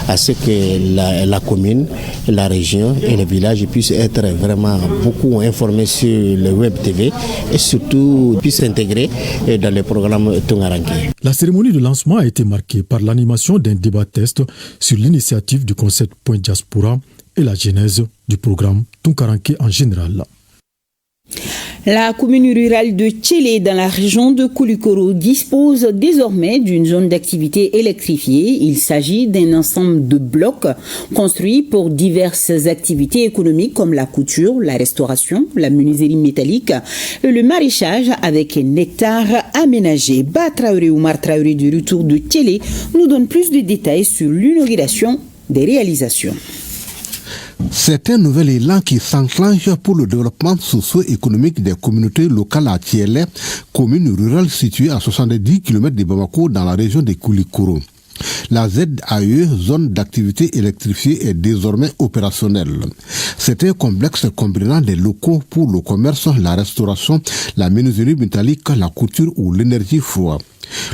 S17: à ce que la commune, la région et les villages puissent être vraiment beaucoup informés sur le Web TV et surtout puissent s'intégrer dans le programme Tunkaranke.
S14: La cérémonie de lancement a été marquée par l'animation d'un débat test sur l'initiative du concept Point Diaspora et la genèse du programme Tunkaranke en général.
S1: La commune rurale de Tchélé, dans la région de Koulikoro, dispose désormais d'une zone d'activité électrifiée. Il s'agit d'un ensemble de blocs construits pour diverses activités économiques comme la couture, la restauration, la menuiserie métallique et le maraîchage avec un hectare aménagé. Batraoré Oumar Traoré du retour de Tchélé nous donne plus de détails sur l'inauguration des réalisations.
S9: C'est un nouvel élan qui s'enclenche pour le développement socio-économique des communautés locales à Thielé, commune rurale située à 70 km de Bamako dans la région de Koulikoro. La ZAE, zone d'activité électrifiée, est désormais opérationnelle. C'est un complexe combinant des locaux pour le commerce, la restauration, la menuiserie métallique, la couture ou l'énergie froide.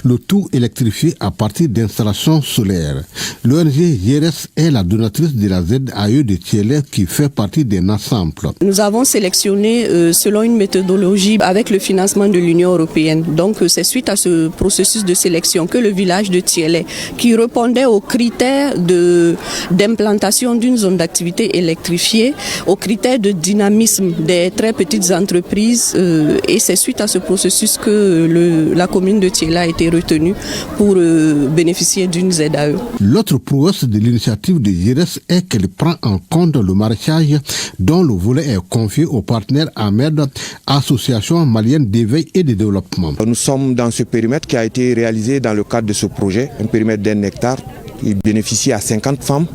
S9: Le tout électrifié à partir d'installations solaires. L'ONG GERES est la donatrice de la ZAE de Thielé qui fait partie d'un ensemble.
S2: Nous avons sélectionné selon une méthodologie avec le financement de l'Union européenne. Donc c'est suite à ce processus de sélection que le village de Thielé, qui répondait aux critères d'implantation d'une zone d'activité électrifiée, aux critères de dynamisme des très petites entreprises, et c'est suite à ce processus que la commune de Thielé a été retenu pour bénéficier d'une ZAE.
S9: L'autre prouesse de l'initiative de GERES est qu'elle prend en compte le maraîchage dont le volet est confié au partenaire AMED, Association malienne d'éveil et de développement.
S16: Nous sommes dans ce périmètre qui a été réalisé dans le cadre de ce projet, un périmètre d'1 hectare qui bénéficie à 50 femmes.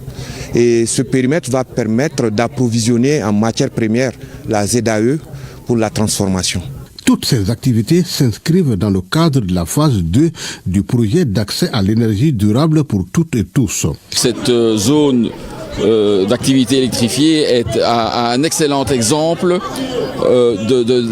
S16: Et ce périmètre va permettre d'approvisionner en matière première la ZAE pour la transformation.
S9: Toutes ces activités s'inscrivent dans le cadre de la phase 2 du projet d'accès à l'énergie durable pour toutes et tous.
S18: Cette zone d'activité électrifiée est un excellent exemple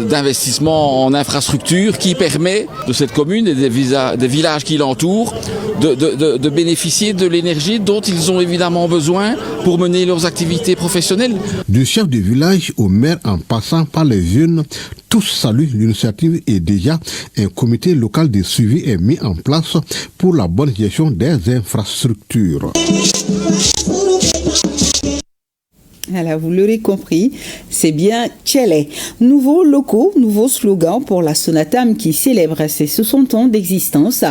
S18: d'investissement en infrastructure qui permet de cette commune et des villages qui l'entourent de bénéficier de l'énergie dont ils ont évidemment besoin pour mener leurs activités professionnelles.
S9: Du chef du village au maire en passant par les jeunes, tous saluent l'initiative et déjà un comité local de suivi est mis en place pour la bonne gestion des infrastructures.
S1: Alors, vous l'aurez compris, c'est bien Tchélé. Nouveaux locaux, nouveaux slogans pour la Sonatam qui célèbre ses 60 ans d'existence.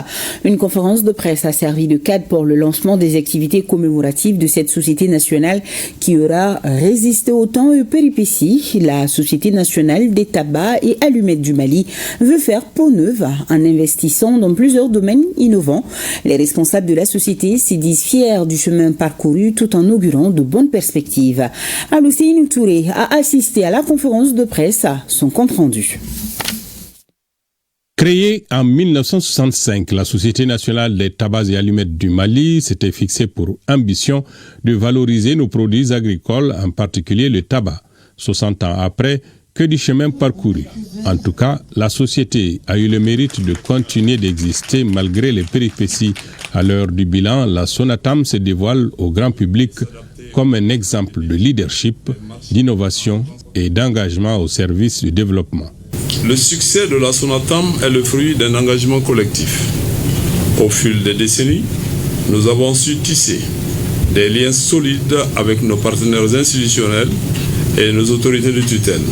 S1: Une conférence de presse a servi de cadre pour le lancement des activités commémoratives de cette société nationale qui aura résisté au temps et aux péripéties. La Société nationale des tabacs et allumettes du Mali veut faire peau neuve en investissant dans plusieurs domaines innovants. Les responsables de la société se disent fiers du chemin parcouru tout en augurant de bonnes perspectives. Aloussine Touré a assisté à la conférence de presse, son compte rendu.
S19: Créée en 1965, la Société nationale des tabacs et allumettes du Mali s'était fixée pour ambition de valoriser nos produits agricoles, en particulier le tabac. 60 ans après, que du chemin parcouru. En tout cas, la société a eu le mérite de continuer d'exister malgré les péripéties. À l'heure du bilan, la Sonatam se dévoile au grand public comme un exemple de leadership, d'innovation et d'engagement au service du développement.
S20: Le succès de la Sonatam est le fruit d'un engagement collectif. Au fil des décennies, nous avons su tisser des liens solides avec nos partenaires institutionnels et nos autorités de tutelle.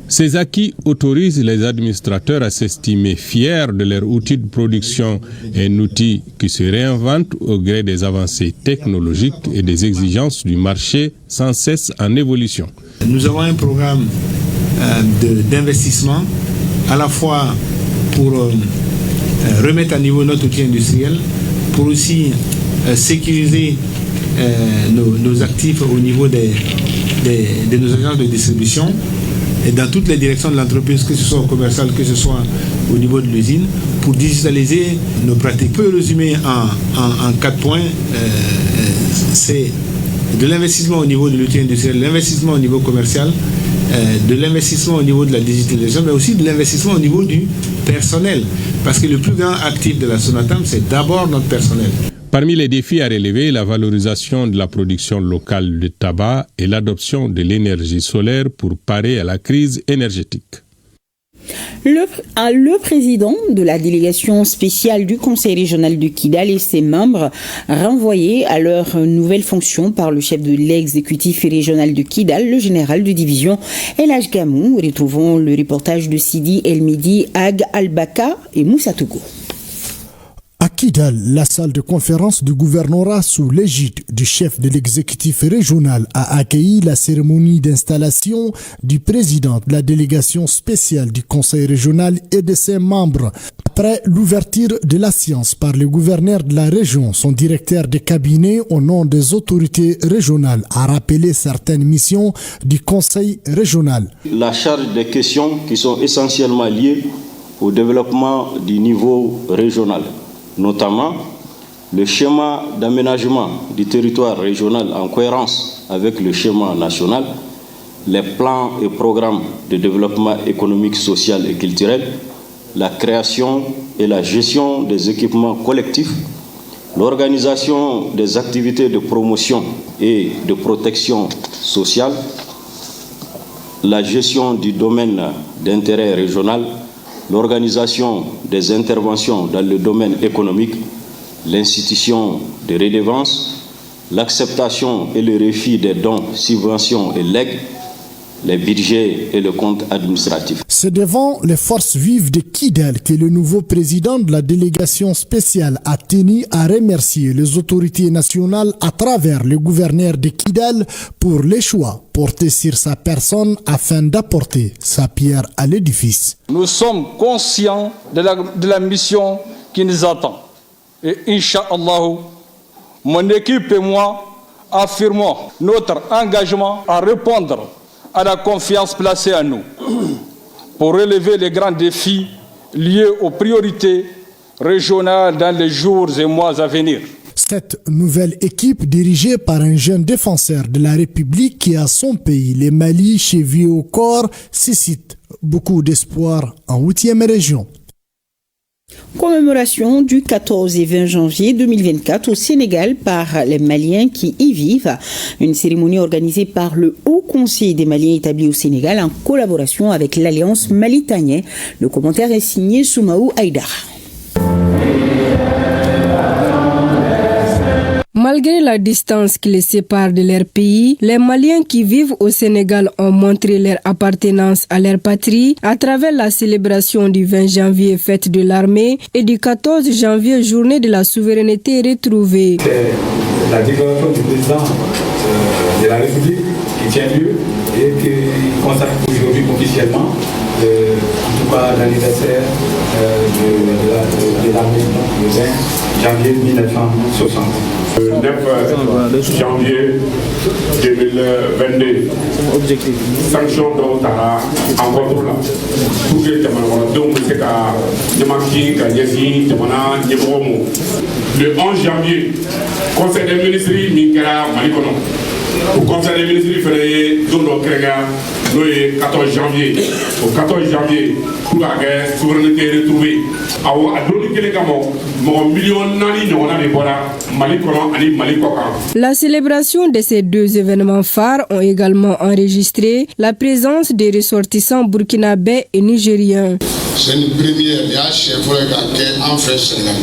S19: Ces acquis autorisent les administrateurs à s'estimer fiers de leur outil de production, un outil qui se réinvente au gré des avancées technologiques et des exigences du marché sans cesse en évolution.
S21: Nous avons un programme d'investissement à la fois pour remettre à niveau notre outil industriel, pour aussi sécuriser nos actifs au niveau de nos agences de distribution, et dans toutes les directions de l'entreprise, que ce soit au commercial, que ce soit au niveau de l'usine, pour digitaliser nos pratiques. Je peux résumer en 4 points. C'est de l'investissement au niveau de l'outil industriel, l'investissement au niveau commercial, de l'investissement au niveau de la digitalisation, mais aussi de l'investissement au niveau du personnel. Parce que le plus grand actif de la Sonatam, c'est d'abord notre personnel.
S19: Parmi les défis à relever, la valorisation de la production locale de tabac et l'adoption de l'énergie solaire pour parer à la crise énergétique.
S1: Le président de la délégation spéciale du Conseil régional de Kidal et ses membres renvoyés à leur nouvelle fonction par le chef de l'exécutif régional de Kidal, le général de division El Hadj Gamou. Retrouvons le reportage de Sidi El Midi, Ag Albaka et Moussa Togo.
S3: À Kidal, la salle de conférence du gouvernorat sous l'égide du chef de l'exécutif régional a accueilli la cérémonie d'installation du président de la délégation spéciale du conseil régional et de ses membres. Après l'ouverture de la séance par le gouverneur de la région, son directeur de cabinet au nom des autorités régionales a rappelé certaines missions du conseil régional.
S4: La charge des questions qui sont essentiellement liées au développement du niveau régional, notamment le schéma d'aménagement du territoire régional en cohérence avec le schéma national, les plans et programmes de développement économique, social et culturel, la création et la gestion des équipements collectifs, l'organisation des activités de promotion et de protection sociale, la gestion du domaine d'intérêt régional, l'organisation des interventions dans le domaine économique, l'institution des redevances, l'acceptation et le refus des dons, subventions et legs, les budgets et le compte administratif.
S3: C'est devant les forces vives de Kidal que le nouveau président de la délégation spéciale a tenu à remercier les autorités nationales à travers le gouverneur de Kidal pour les choix portés sur sa personne afin d'apporter sa pierre à l'édifice.
S22: Nous sommes conscients de la mission qui nous attend. Et Inch'Allah, mon équipe et moi affirmons notre engagement à répondre à la confiance placée en nous pour relever les grands défis liés aux priorités régionales dans les jours et mois à venir.
S3: Cette nouvelle équipe, dirigée par un jeune défenseur de la République qui a son pays, le Mali, chevillé au corps, suscite beaucoup d'espoir en 8e région.
S1: Commémoration du 14 et 20 janvier 2024 au Sénégal par les Maliens qui y vivent. Une cérémonie organisée par le Haut Conseil des Maliens établi au Sénégal en collaboration avec l'Alliance Malitanien. Le commentaire est signé Soumaou Haïdar.
S23: Malgré la distance qui les sépare de leur pays, les Maliens qui vivent au Sénégal ont montré leur appartenance à leur patrie à travers la célébration du 20 janvier, fête de l'armée, et du 14 janvier, journée de la souveraineté retrouvée.
S24: C'est la déclaration du président de la République qui tient lieu et qui consacre aujourd'hui officiellement, en tout cas l'anniversaire de l'armée, le 20 janvier 1960.
S25: Le 9 janvier 2022, objectif sanction dɔw taara en contre la pour que jamanadenw bɛ se ka ɲɛmaki ka ɲɛsin jamana ɲɛmɔgɔw ma. Le 11 janvier, conseil des ministres min kɛra Mali kɔnɔ. O conseil des ministres fɛnɛ ye don dɔ kɛrɛnkɛra n'o ye 14 janvier. Au 14 janvier, pour ka kɛ souveraineté retrouvée. Awɔ a donni kelen kama mɔgɔ miliyɔn 4 ɲɔgɔnna de bɔra Mali kɔnɔ ani Mali kɔkan.
S23: La célébration de ces deux événements phares ont également enregistré la présence des ressortissants burkinabés et nigériens.
S26: C'est une première, il y a un chef qui est en fait Sénégal.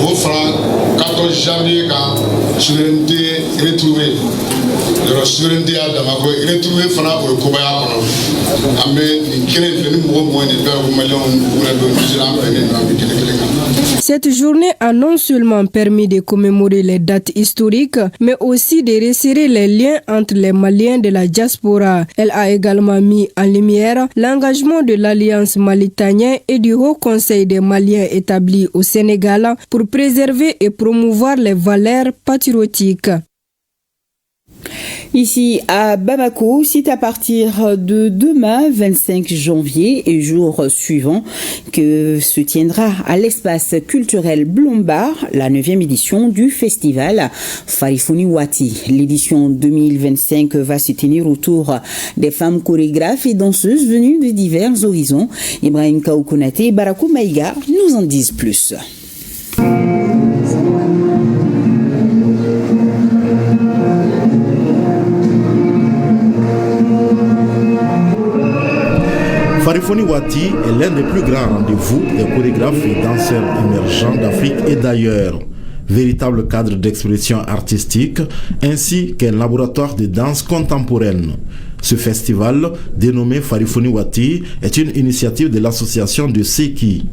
S26: Au fera 14 janvier quand souveraineté retrouvée. La souveraineté à Damako retrouvée fana au Kobaya kono. Ambe ni kelen fini mo mo ni be ko malion wona do Islam ene na bi kelen.
S23: Cette journée a non seulement permis de commémorer les dates historiques, mais aussi de resserrer les liens entre les Maliens de la diaspora. Elle a également mis en lumière l'engagement de l'Alliance Malitanien et du Haut Conseil des Maliens établi au Sénégal pour préserver et promouvoir les valeurs patriotiques.
S1: Ici à Bamako, c'est à partir de demain, 25 janvier et jour suivant, que se tiendra à l'espace culturel Blombard la 9e édition du festival Farifoni Wati. L'édition 2025 va se tenir autour des femmes chorégraphes et danseuses venues de divers horizons. Ibrahim Kaoukonate et Barakou Maïga nous en disent plus.
S5: Farifoni Wati est l'un des plus grands rendez-vous des chorégraphes et danseurs émergents d'Afrique et d'ailleurs. Véritable cadre d'expression artistique ainsi qu'un laboratoire de danse contemporaine. Ce festival, dénommé Farifoni Wati, est une initiative de l'association de Seki,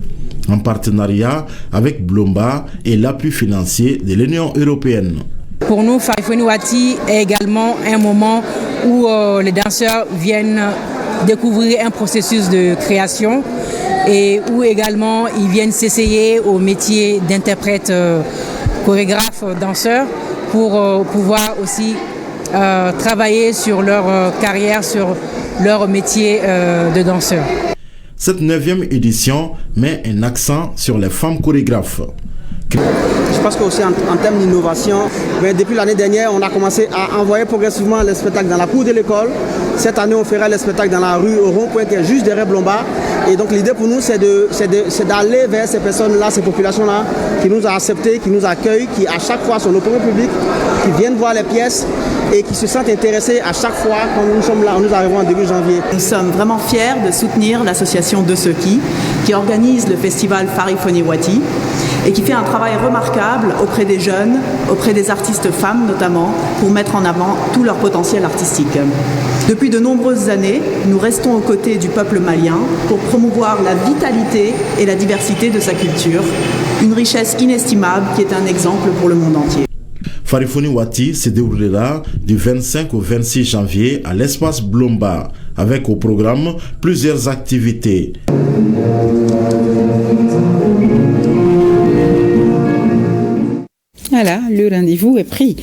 S5: en partenariat avec Blomba et l'appui financier de l'Union européenne.
S6: Pour nous, Farifoni Wati est également un moment où les danseurs viennent découvrir un processus de création et où également ils viennent s'essayer au métier d'interprète, chorégraphe, danseur pour pouvoir aussi travailler sur leur carrière, sur leur métier de danseur.
S5: Cette 9e édition met un accent sur les femmes chorégraphes.
S7: Je pense qu'aussi en termes d'innovation, depuis l'année dernière, on a commencé à envoyer progressivement les spectacles dans la cour de l'école. Cette année, on fera les spectacles dans la rue au rond-point qui est juste derrière Blomba. Et donc l'idée pour nous, c'est d'aller vers ces personnes-là, ces populations-là, qui nous ont acceptés, qui nous accueillent, qui à chaque fois sont nos premiers publics, qui viennent voir les pièces et qui se sentent intéressés à chaque fois quand nous sommes là, nous arrivons en début janvier.
S8: Nous sommes vraiment fiers de soutenir l'association De Seki qui organise le festival Farifoni Wati et qui fait un travail remarquable auprès des jeunes, auprès des artistes femmes notamment, pour mettre en avant tout leur potentiel artistique. Depuis de nombreuses années, nous restons aux côtés du peuple malien pour promouvoir la vitalité et la diversité de sa culture, une richesse inestimable qui est un exemple pour le monde entier.
S5: Farifoni Wati se déroulera du 25 au 26 janvier à l'espace Blomba, avec au programme plusieurs activités.
S1: Voilà, le rendez-vous est pris.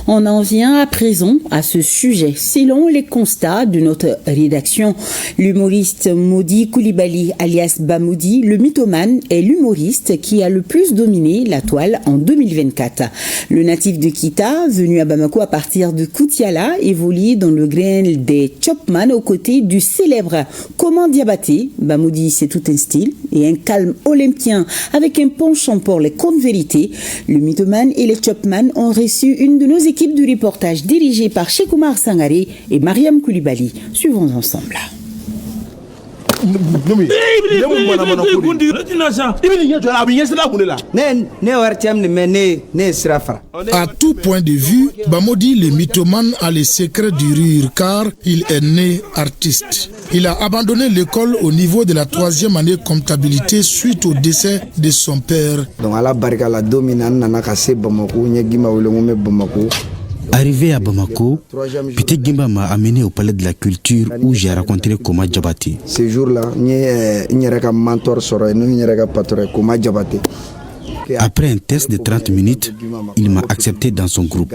S1: On en vient à présent à ce sujet. Selon les constats de notre rédaction, l'humoriste Modi Koulibaly, alias Bamoudi, le mythomane, est l'humoriste qui a le plus dominé la toile en 2024. Le natif de Kita, venu à Bamako à partir de Koutiala, évolue dans le grain des Chopman aux côtés du célèbre Koman Diabaté. Bamoudi, c'est tout un style et un calme olympien avec un penchant pour les contes vérités. Le mythomane et les Chopman ont reçu une de nos équipes de reportage dirigée par Cheikh Oumar Sangaré et Mariam Koulibaly. Suivons ensemble.
S3: À tout point de vue, Bamodi le mythomane a les secrets du rire car il est né artiste. Il a abandonné l'école au niveau de la 3e année comptabilité suite au décès de son père.
S10: Arrivé à Bamako, Pité Gimba m'a amené au palais de la culture où j'ai rencontré Koma Diabaté.
S7: Ce jour-là,
S10: Après un test de 30 minutes, il m'a accepté dans son groupe.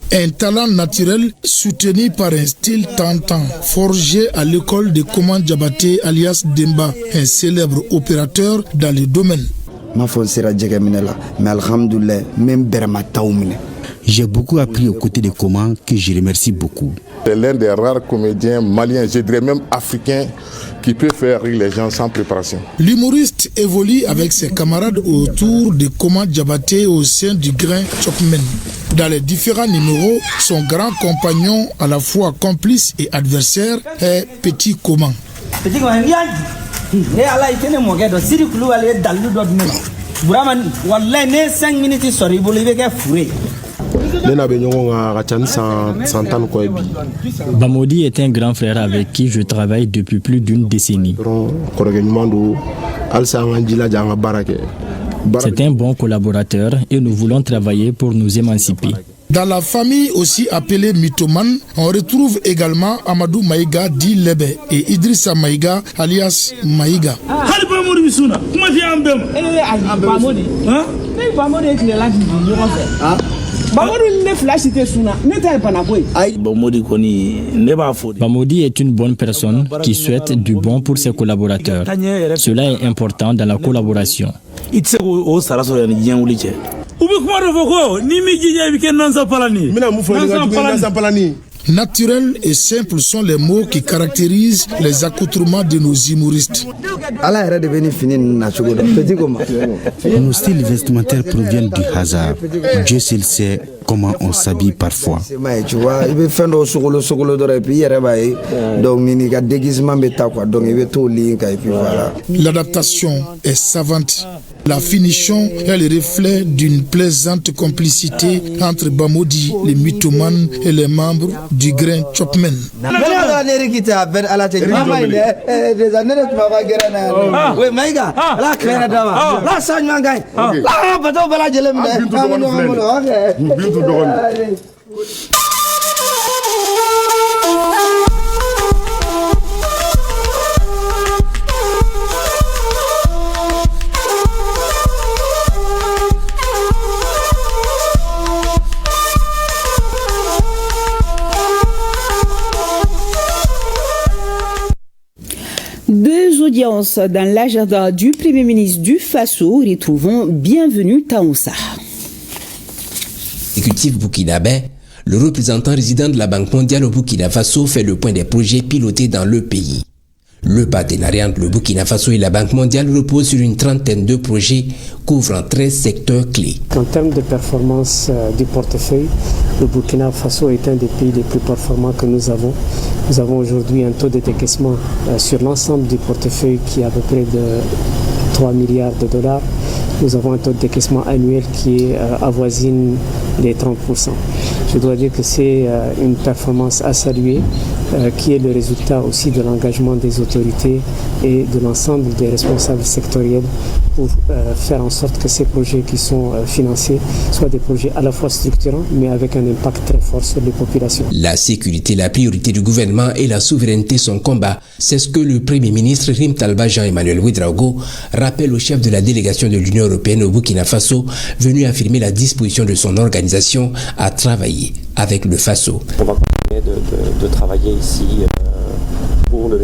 S3: Un talent naturel soutenu par un style tentant, forgé à l'école de Koman Diabaté alias Demba, un célèbre opérateur dans le domaine.
S10: J'ai beaucoup appris aux côtés de Koman que je remercie beaucoup.
S5: C'est l'un des rares comédiens maliens, je dirais même africains, qui peut faire rire les gens sans préparation.
S3: L'humoriste évolue avec ses camarades autour de Koman Diabaté au sein du grain Chopman. Dans les différents numéros, son grand compagnon, à la fois complice et adversaire, est Petit Koman. Petit Koman,
S12: Bamodi est un grand frère avec qui je travaille depuis plus d'une décennie. C'est un bon collaborateur et nous voulons travailler pour nous émanciper.
S3: Dans la famille aussi appelée mythomane, on retrouve également Amadou Maïga dit Lebe et Idrissa Maïga alias Maïga.
S12: Bamodi est une bonne personne qui souhaite du bon pour ses collaborateurs. Cela est important dans la collaboration.
S3: Naturel et simple sont les mots qui caractérisent les accoutrements de nos humoristes.
S10: Nos styles vestimentaires proviennent du hasard. Dieu seul sait comment on s'habille parfois.
S3: L'adaptation est savante. La finition est le reflet d'une plaisante complicité entre Bamodi, les mythomanes et les membres du Grain Chopman.
S1: Deux audiences dans l'agenda du Premier ministre du Faso. Retrouvons Bienvenue Taoussa.
S2: Exécutif burkinabé, le représentant résident de la Banque mondiale au Burkina Faso fait le point des projets pilotés dans le pays. Le partenariat entre le Burkina Faso et la Banque mondiale repose sur une trentaine de projets couvrant 13 secteurs clés.
S11: En termes de performance du portefeuille, le Burkina Faso est un des pays les plus performants que nous avons. Nous avons aujourd'hui un taux de décaissement sur l'ensemble du portefeuille qui est à peu près de 3 milliards de dollars. Nous avons un taux de décaissement annuel qui avoisine les 30%. Je dois dire que c'est une performance à saluer, qui est le résultat aussi de l'engagement des autorités et de l'ensemble des responsables sectoriels pour faire en sorte que ces projets qui sont financés soient des projets à la fois structurants mais avec un impact très fort sur les populations.
S2: La sécurité, la priorité du gouvernement et la souveraineté son combat. C'est ce que le Premier ministre Rim Talba Jean-Emmanuel Ouedraogo rappelle au chef de la délégation de l'Union européenne au Burkina Faso, venu affirmer la disposition de son organisation à travailler avec le Faso.
S13: On va continuer de travailler ici pour le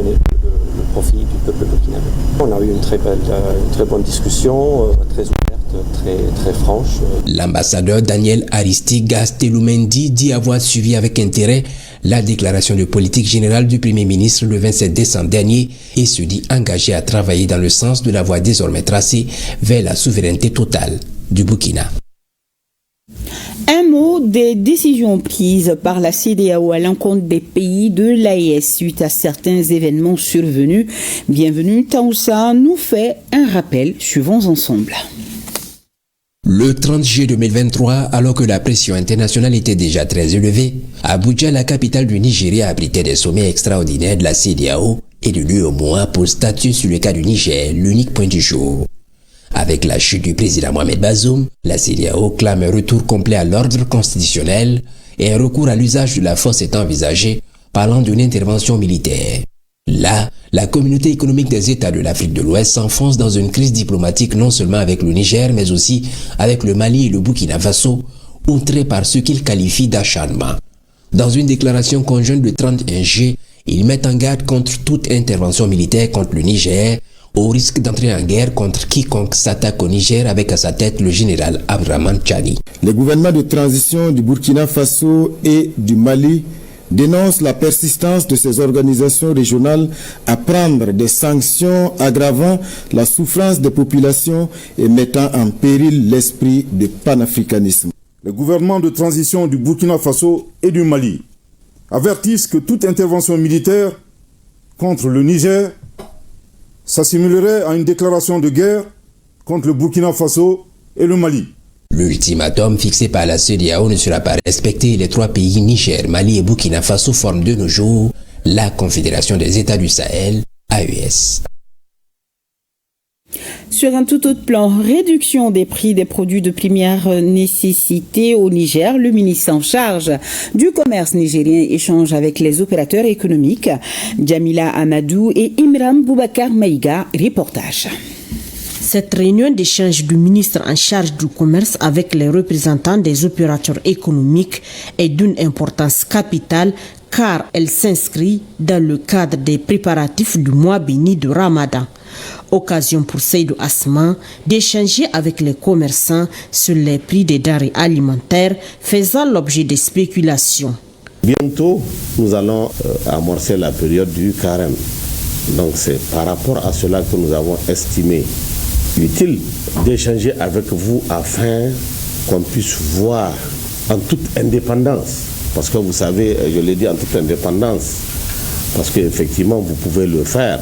S13: profit du peuple burkinabé. On a eu une très bonne discussion, très ouverte, très franche.
S2: L'ambassadeur Daniel Aristide Gasteloumendi dit avoir suivi avec intérêt la déclaration de politique générale du Premier ministre le 27 décembre dernier et se dit engagé à travailler dans le sens de la voie désormais tracée vers la souveraineté totale du Burkina.
S1: Un mot des décisions prises par la CEDEAO à l'encontre des pays de l'AES suite à certains événements survenus. Bienvenue Taoussa nous fait un rappel. Suivons ensemble.
S2: Le 30 juillet 2023, alors que la pression internationale était déjà très élevée, Abuja, la capitale du Nigeria, abritait des sommets extraordinaires de la CEDEAO et de l'UEMOA pour statuer sur le cas du Niger, l'unique point du jour. Avec la chute du président Mohamed Bazoum, la CEDEAO clame un retour complet à l'ordre constitutionnel et un recours à l'usage de la force est envisagé, parlant d'une intervention militaire. Là, la communauté économique des États de l'Afrique de l'Ouest s'enfonce dans une crise diplomatique non seulement avec le Niger, mais aussi avec le Mali et le Burkina Faso, outrés par ce qu'ils qualifient d'acharnement. Dans une déclaration conjointe le 31 juillet, ils mettent en garde contre toute intervention militaire contre le Niger, au risque d'entrer en guerre contre quiconque s'attaque au Niger avec à sa tête le général Abdraman Tchani.
S14: Les gouvernements de transition du Burkina Faso et du Mali dénoncent la persistance de ces organisations régionales à prendre des sanctions aggravant la souffrance des populations et mettant en péril l'esprit de panafricanisme.
S15: Les gouvernements de transition du Burkina Faso et du Mali avertissent que toute intervention militaire contre le Niger s'assimilerait à une déclaration de guerre contre le Burkina Faso et le Mali.
S2: L'ultimatum fixé par la CEDEAO ne sera pas respecté et les trois pays Niger, Mali et Burkina Faso forment de nos jours la Confédération des États du Sahel, AES.
S1: Sur un tout autre plan, réduction des prix des produits de première nécessité au Niger, le ministre en charge du commerce nigérien échange avec les opérateurs économiques. Jamila Amadou et Imran Boubacar Maïga, reportage.
S9: Cette réunion d'échange du ministre en charge du commerce avec les représentants des opérateurs économiques est d'une importance capitale car elle s'inscrit dans le cadre des préparatifs du mois béni de Ramadan. Occasion pour Seydou Asman d'échanger avec les commerçants sur les prix des denrées alimentaires faisant l'objet des spéculations.
S16: Bientôt, nous allons amorcer la période du carême. Donc c'est par rapport à cela que nous avons estimé utile d'échanger avec vous afin qu'on puisse voir en toute indépendance. Parce que vous savez, je l'ai dit en toute indépendance, parce qu'effectivement vous pouvez le faire,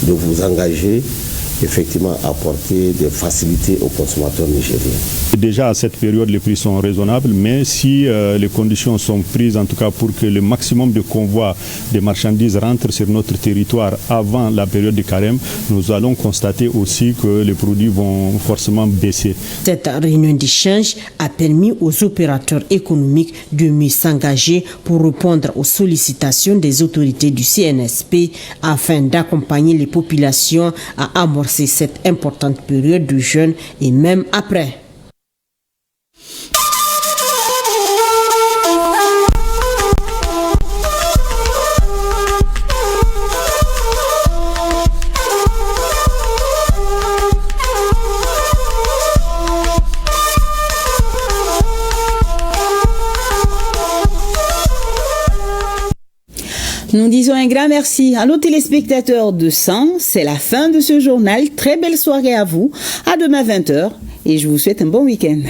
S16: de vous engager effectivement à apporter des facilités aux consommateurs nigériens.
S17: Déjà à cette période les prix sont raisonnables, mais si les conditions sont prises en tout cas pour que le maximum de convois des marchandises rentrent sur notre territoire avant la période du carême, nous allons constater aussi que les produits vont forcément baisser.
S9: Cette réunion d'échange a permis aux opérateurs économiques de mieux s'engager pour répondre aux sollicitations des autorités du CNSP afin d'accompagner les populations à amorcer cette importante période de jeûne et même après.
S1: Nous disons un grand merci à nos téléspectateurs de 100. C'est la fin de ce journal. Très belle soirée à vous. À demain 20h et je vous souhaite un bon week-end.